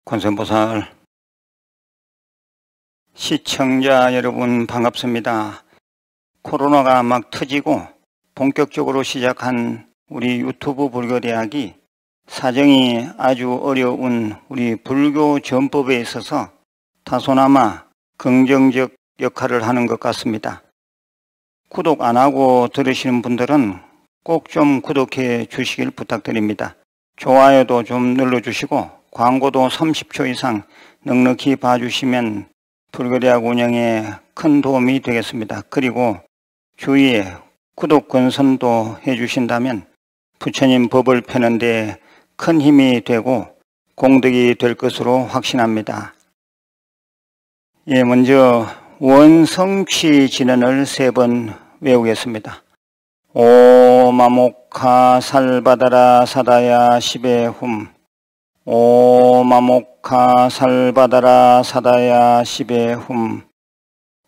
권선보살 시청자 여러분 반갑습니다. 코로나가 막 터지고 본격적으로 시작한 우리 유튜브 불교대학이 사정이 아주 어려운 우리 불교 전법에 있어서 다소나마 긍정적 역할을 하는 것 같습니다. 구독 안 하고 들으시는 분들은 꼭 좀 구독해 주시길 부탁드립니다. 좋아요도 좀 눌러주시고 광고도 30초 이상 넉넉히 봐주시면 불교대학 운영에 큰 도움이 되겠습니다. 그리고 주위에 구독 권선도 해주신다면 부처님 법을 펴는 데 큰 힘이 되고 공덕이 될 것으로 확신합니다. 먼저 원성취 진언을 3번 외우겠습니다. 오마모카 살바다라 사다야 시베훔 오마모카 살바다라 사다야 시베훔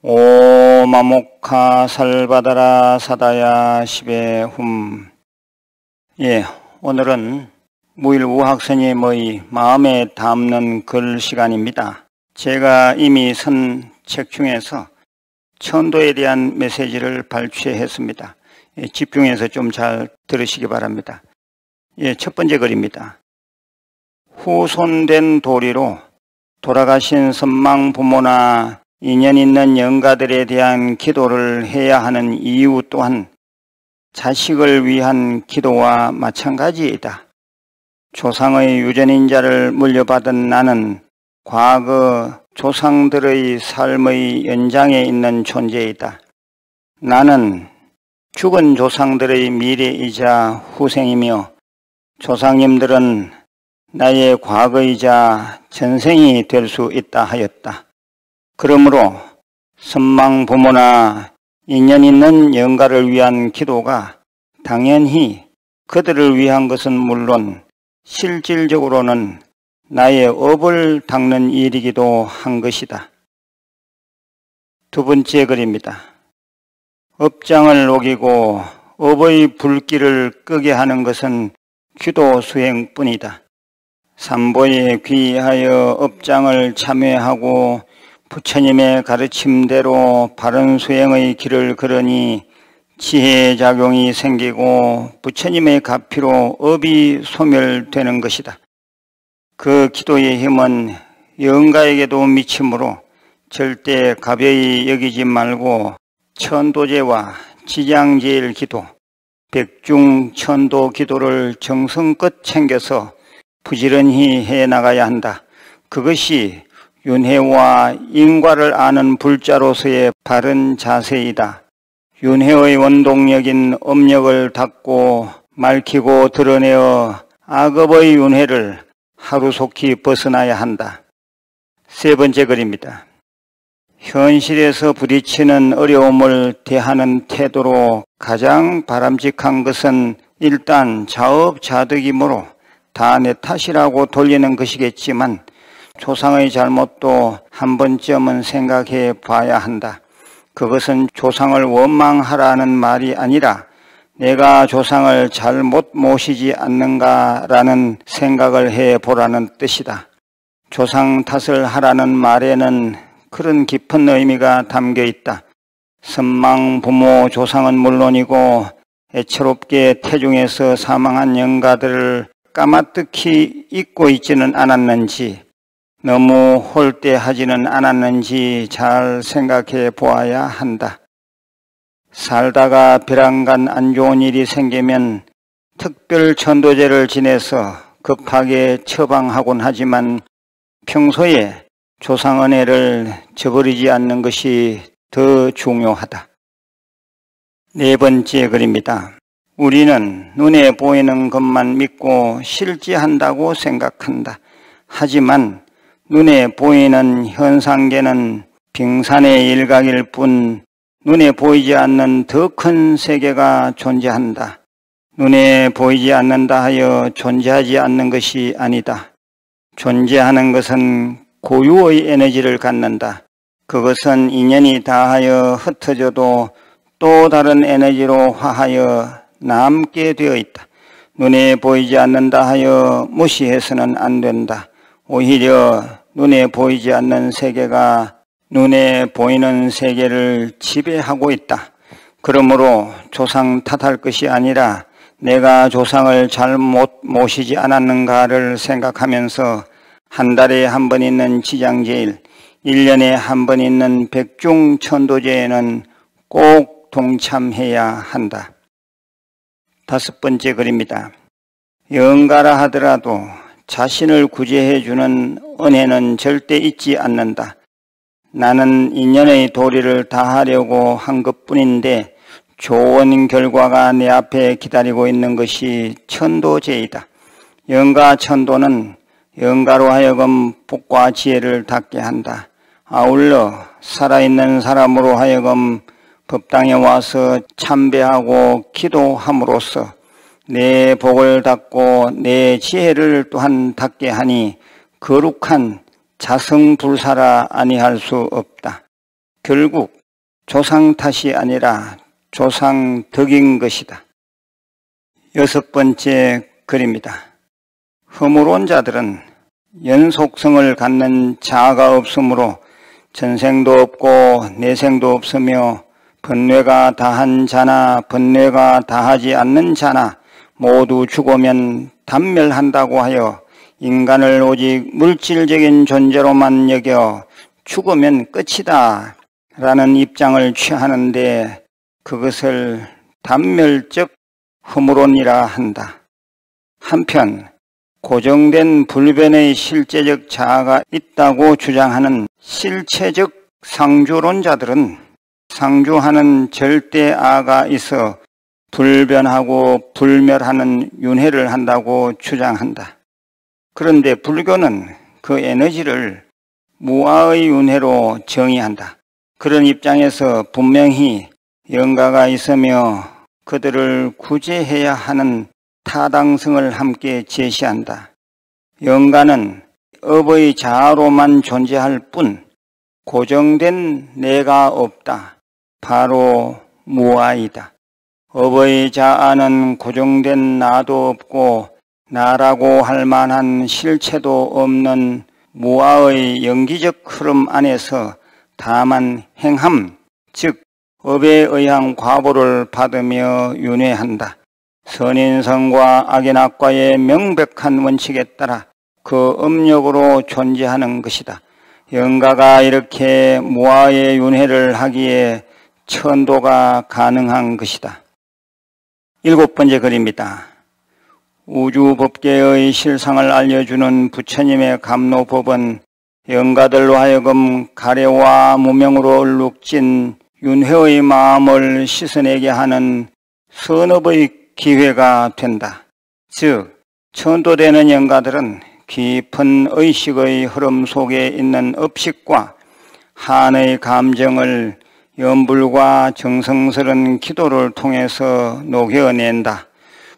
오마모카 살바다라 사다야 시베훔. 오늘은 무일우학스님의 마음에 담는 글 시간입니다. 제가 이미 쓴 책 중에서 천도에 대한 메시지를 발췌했습니다. 집중해서 좀 잘 들으시기 바랍니다. 첫 번째 글입니다. 후손된 도리로 돌아가신 선망 부모나 인연 있는 영가들에 대한 기도를 해야 하는 이유 또한 자식을 위한 기도와 마찬가지이다. 조상의 유전인자를 물려받은 나는 과거 조상들의 삶의 연장에 있는 존재이다. 나는 죽은 조상들의 미래이자 후생이며 조상님들은 나의 과거이자 전생이 될 수 있다 하였다. 그러므로 선망 부모나 인연 있는 영가를 위한 기도가 당연히 그들을 위한 것은 물론 실질적으로는 나의 업을 닦는 일이기도 한 것이다. 두 번째 글입니다. 업장을 녹이고 업의 불길을 끄게 하는 것은 기도 수행뿐이다. 삼보에 귀하여 업장을 참여하고 부처님의 가르침대로 바른 수행의 길을 걸으니 지혜작용이 생기고 부처님의 가피로 업이 소멸되는 것이다. 그 기도의 힘은 영가에게도 미치므로 절대 가벼이 여기지 말고 천도제와 지장제일 기도, 백중천도 기도를 정성껏 챙겨서 부지런히 해나가야 한다. 그것이 윤회와 인과를 아는 불자로서의 바른 자세이다. 윤회의 원동력인 업력을 닦고 밝히고 드러내어 악업의 윤회를 하루속히 벗어나야 한다. 세 번째 글입니다. 현실에서 부딪히는 어려움을 대하는 태도로 가장 바람직한 것은 일단 자업자득이므로 다 내 탓이라고 돌리는 것이겠지만 조상의 잘못도 한 번쯤은 생각해 봐야 한다. 그것은 조상을 원망하라는 말이 아니라 내가 조상을 잘못 모시지 않는가라는 생각을 해보라는 뜻이다. 조상 탓을 하라는 말에는 그런 깊은 의미가 담겨 있다. 선망 부모 조상은 물론이고 애처롭게 태중에서 사망한 영가들을 까마득히 잊고 있지는 않았는지 너무 홀대하지는 않았는지 잘 생각해 보아야 한다. 살다가 벼랑간 안 좋은 일이 생기면 특별 천도제를 지내서 급하게 처방하곤 하지만 평소에 조상은혜를 저버리지 않는 것이 더 중요하다. 네 번째 글입니다. 우리는 눈에 보이는 것만 믿고 실지한다고 생각한다. 하지만 눈에 보이는 현상계는 빙산의 일각일 뿐 눈에 보이지 않는 더 큰 세계가 존재한다. 눈에 보이지 않는다 하여 존재하지 않는 것이 아니다. 존재하는 것은 고유의 에너지를 갖는다. 그것은 인연이 다하여 흩어져도 또 다른 에너지로 화하여 남게 되어 있다. 눈에 보이지 않는다 하여 무시해서는 안 된다. 오히려 눈에 보이지 않는 세계가 눈에 보이는 세계를 지배하고 있다. 그러므로 조상 탓할 것이 아니라 내가 조상을 잘못 모시지 않았는가를 생각하면서 한 달에 한 번 있는 지장제일, 1년에 한 번 있는 백중천도제에는 꼭 동참해야 한다. 5번째 글입니다. 영가라 하더라도 자신을 구제해 주는 은혜는 절대 잊지 않는다. 나는 인연의 도리를 다하려고 한 것뿐인데 좋은 결과가 내 앞에 기다리고 있는 것이 천도제이다. 영가 천도는 영가로 하여금 복과 지혜를 닦게 한다. 아울러 살아있는 사람으로 하여금 법당에 와서 참배하고 기도함으로써 내 복을 닦고 내 지혜를 또한 닦게 하니 거룩한 자성불사라 아니할 수 없다. 결국 조상 탓이 아니라 조상 덕인 것이다. 6번째 글입니다. 허물온 자들은 연속성을 갖는 자아가 없으므로 전생도 없고 내생도 없으며 번뇌가 다한 자나 번뇌가 다하지 않는 자나 모두 죽으면 단멸한다고 하여 인간을 오직 물질적인 존재로만 여겨 죽으면 끝이다 라는 입장을 취하는데 그것을 단멸적 허물론이라 한다. 한편 고정된 불변의 실제적 자아가 있다고 주장하는 실체적 상주론자들은 상주하는 절대아가 있어 불변하고 불멸하는 윤회를 한다고 주장한다. 그런데 불교는 그 에너지를 무아의 윤회로 정의한다. 그런 입장에서 분명히 영가가 있으며 그들을 구제해야 하는 타당성을 함께 제시한다. 영가는 업의 자아로만 존재할 뿐 고정된 내가 없다. 바로 무아이다. 업의 자아는 고정된 나도 없고 나라고 할 만한 실체도 없는 무아의 영기적 흐름 안에서 다만 행함, 즉 업에 의한 과보를 받으며 윤회한다. 선인성과 악인악과의 명백한 원칙에 따라 그 업력으로 존재하는 것이다. 영가가 이렇게 무아의 윤회를 하기에 천도가 가능한 것이다. 7번째 글입니다. 우주법계의 실상을 알려주는 부처님의 감로법은 영가들로 하여금 가래와 무명으로 얼룩진 윤회의 마음을 씻어내게 하는 선업의 기회가 된다. 즉 천도되는 영가들은 깊은 의식의 흐름 속에 있는 업식과 한의 감정을 염불과 정성스런 기도를 통해서 녹여낸다.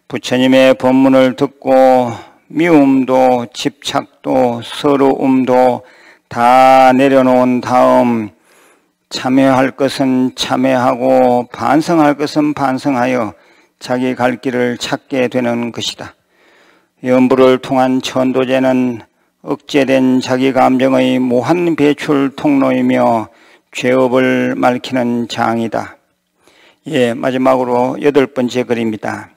부처님의 법문을 듣고 미움도 집착도 서러움도 다 내려놓은 다음 참여할 것은 참여하고 반성할 것은 반성하여 자기 갈 길을 찾게 되는 것이다. 염불을 통한 천도제는 억제된 자기 감정의 무한 배출 통로이며 죄업을 맑히는 장이다. 마지막으로 8번째 글입니다.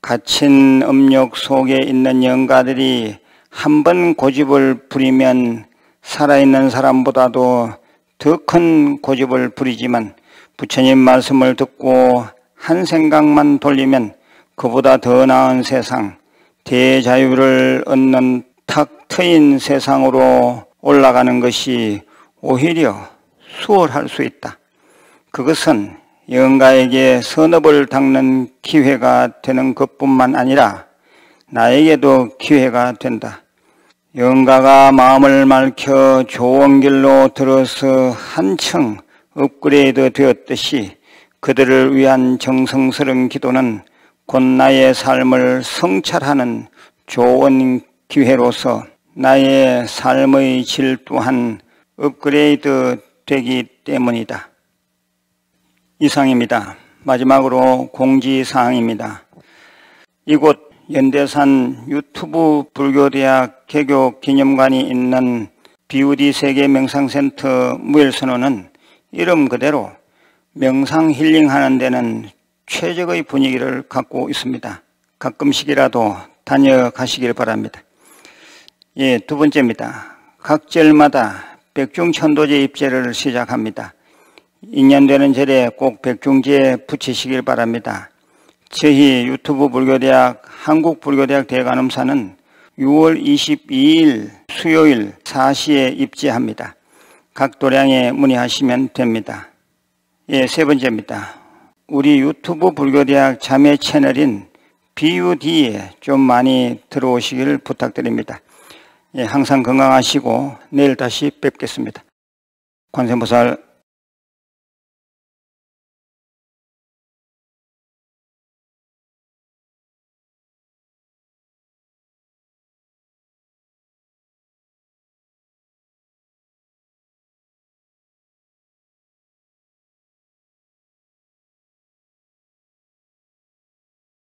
갇힌 업력 속에 있는 영가들이 한 번 고집을 부리면 살아있는 사람보다도 더 큰 고집을 부리지만 부처님 말씀을 듣고 한 생각만 돌리면 그보다 더 나은 세상, 대자유를 얻는 탁 트인 세상으로 올라가는 것이 오히려 수월할 수 있다. 그것은 영가에게 선업을 닦는 기회가 되는 것뿐만 아니라 나에게도 기회가 된다. 영가가 마음을 맑혀 좋은 길로 들어서 한층 업그레이드 되었듯이 그들을 위한 정성스러운 기도는 곧 나의 삶을 성찰하는 좋은 기회로서 나의 삶의 질 또한 업그레이드 되기 때문이다. 이상입니다. 마지막으로 공지사항입니다. 이곳 연대산 유튜브 불교대학 개교 기념관이 있는 BUD 세계명상센터 무일선원은 이름 그대로 명상 힐링하는 데는 최적의 분위기를 갖고 있습니다. 가끔씩이라도 다녀가시길 바랍니다. 예, 두 번째입니다. 각 절마다 백중천도제 입제를 시작합니다. 인연되는 절에 꼭 백중제 붙이시길 바랍니다. 저희 유튜브 불교대학 한국불교대학 대관음사는 6월 22일 수요일 4시에 입제합니다. 각 도량에 문의하시면 됩니다. 예, 세 번째입니다. 우리 유튜브 불교대학 자매 채널인 BUD에 좀 많이 들어오시길 부탁드립니다. 예, 항상 건강하시고 내일 다시 뵙겠습니다. 관세음보살